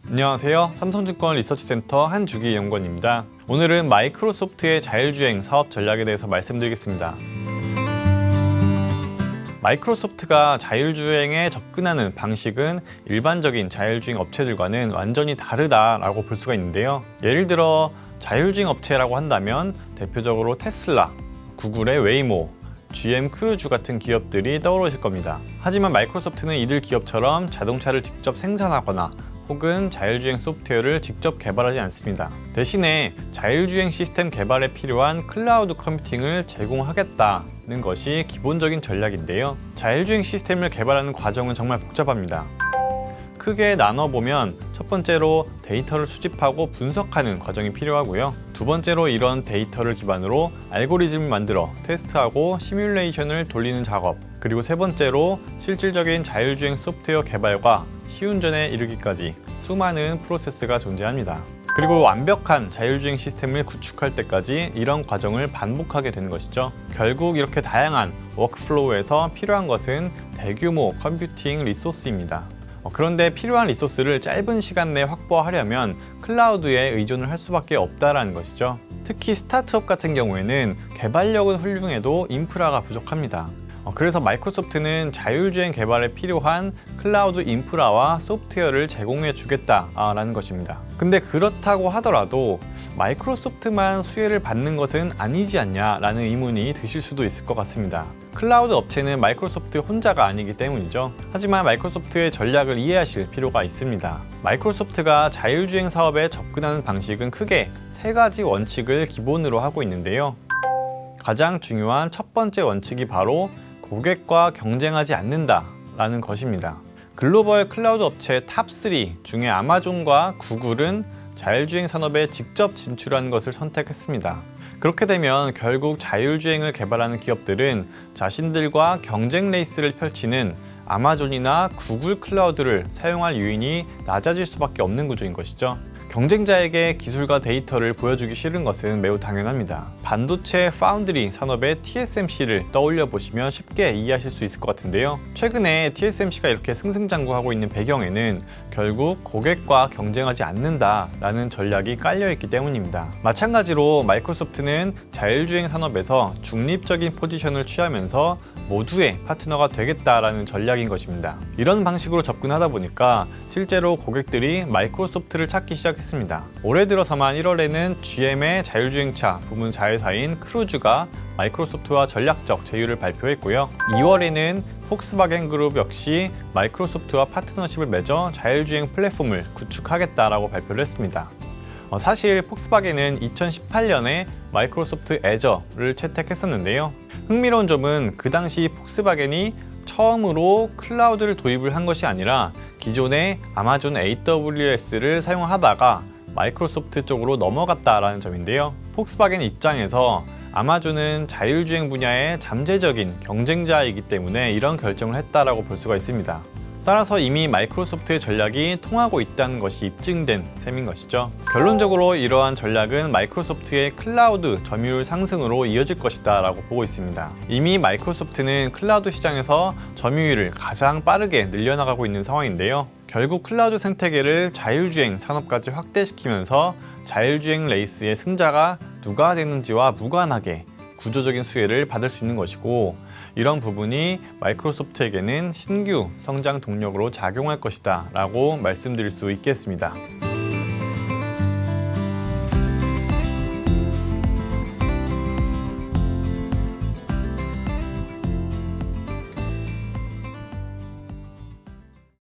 안녕하세요. 삼성증권 리서치센터 한주기 연구원입니다. 오늘은 마이크로소프트의 자율주행 사업 전략에 대해서 말씀드리겠습니다. 마이크로소프트가 자율주행에 접근하는 방식은 일반적인 자율주행 업체들과는 완전히 다르다라고 볼 수가 있는데요. 예를 들어 자율주행 업체라고 한다면 대표적으로 테슬라, 구글의 웨이모, GM 크루즈 같은 기업들이 떠오르실 겁니다. 하지만 마이크로소프트는 이들 기업처럼 자동차를 직접 생산하거나 혹은 자율주행 소프트웨어를 직접 개발하지 않습니다. 대신에 자율주행 시스템 개발에 필요한 클라우드 컴퓨팅을 제공하겠다는 것이 기본적인 전략인데요. 자율주행 시스템을 개발하는 과정은 정말 복잡합니다. 크게 나눠보면 첫 번째로 데이터를 수집하고 분석하는 과정이 필요하고요. 두 번째로 이런 데이터를 기반으로 알고리즘을 만들어 테스트하고 시뮬레이션을 돌리는 작업, 그리고 세 번째로 실질적인 자율주행 소프트웨어 개발과 시운전에 이르기까지 수많은 프로세스가 존재합니다. 그리고 완벽한 자율주행 시스템을 구축할 때까지 이런 과정을 반복하게 되는 것이죠. 결국 이렇게 다양한 워크플로우에서 필요한 것은 대규모 컴퓨팅 리소스입니다. 그런데 필요한 리소스를 짧은 시간 내에 확보하려면 클라우드에 의존을 할 수밖에 없다는 것이죠. 특히 스타트업 같은 경우에는 개발력은 훌륭해도 인프라가 부족합니다. 그래서 마이크로소프트는 자율주행 개발에 필요한 클라우드 인프라와 소프트웨어를 제공해 주겠다라는 것입니다. 근데 그렇다고 하더라도 마이크로소프트만 수혜를 받는 것은 아니지 않냐라는 의문이 드실 수도 있을 것 같습니다. 클라우드 업체는 마이크로소프트 혼자가 아니기 때문이죠. 하지만 마이크로소프트의 전략을 이해하실 필요가 있습니다. 마이크로소프트가 자율주행 사업에 접근하는 방식은 크게 세 가지 원칙을 기본으로 하고 있는데요. 가장 중요한 첫 번째 원칙이 바로 고객과 경쟁하지 않는다라는 것입니다. 글로벌 클라우드 업체 탑3 중에 아마존과 구글은 자율주행 산업에 직접 진출하는 것을 선택했습니다. 그렇게 되면 결국 자율주행을 개발하는 기업들은 자신들과 경쟁 레이스를 펼치는 아마존이나 구글 클라우드를 사용할 요인이 낮아질 수밖에 없는 구조인 것이죠. 경쟁자에게 기술과 데이터를 보여주기 싫은 것은 매우 당연합니다. 반도체 파운드리 산업의 TSMC를 떠올려 보시면 쉽게 이해하실 수 있을 것 같은데요. 최근에 TSMC가 이렇게 승승장구하고 있는 배경에는 결국 고객과 경쟁하지 않는다라는 전략이 깔려있기 때문입니다. 마찬가지로 마이크로소프트는 자율주행 산업에서 중립적인 포지션을 취하면서 모두의 파트너가 되겠다라는 전략인 것입니다. 이런 방식으로 접근하다 보니까 실제로 고객들이 마이크로소프트를 찾기 시작했습니다. 올해 들어서만 1월에는 GM의 자율주행차 부문 자회사인 크루즈가 마이크로소프트와 전략적 제휴를 발표했고요. 2월에는 폭스바겐 그룹 역시 마이크로소프트와 파트너십을 맺어 자율주행 플랫폼을 구축하겠다라고 발표를 했습니다. 사실 폭스바겐은 2018년에 마이크로소프트 애저를 채택했었는데요. 흥미로운 점은 그 당시 폭스바겐이 처음으로 클라우드를 도입을 한 것이 아니라 기존의 아마존 AWS를 사용하다가 마이크로소프트 쪽으로 넘어갔다라는 점인데요. 폭스바겐 입장에서 아마존은 자율주행 분야의 잠재적인 경쟁자이기 때문에 이런 결정을 했다라고 볼 수가 있습니다. 따라서 이미 마이크로소프트의 전략이 통하고 있다는 것이 입증된 셈인 것이죠. 결론적으로 이러한 전략은 마이크로소프트의 클라우드 점유율 상승으로 이어질 것이다 라고 보고 있습니다. 이미 마이크로소프트는 클라우드 시장에서 점유율을 가장 빠르게 늘려나가고 있는 상황인데요. 결국 클라우드 생태계를 자율주행 산업까지 확대시키면서 자율주행 레이스의 승자가 누가 되는지와 무관하게 구조적인 수혜를 받을 수 있는 것이고, 이런 부분이 마이크로소프트에게는 신규 성장 동력으로 작용할 것이다 라고 말씀드릴 수 있겠습니다.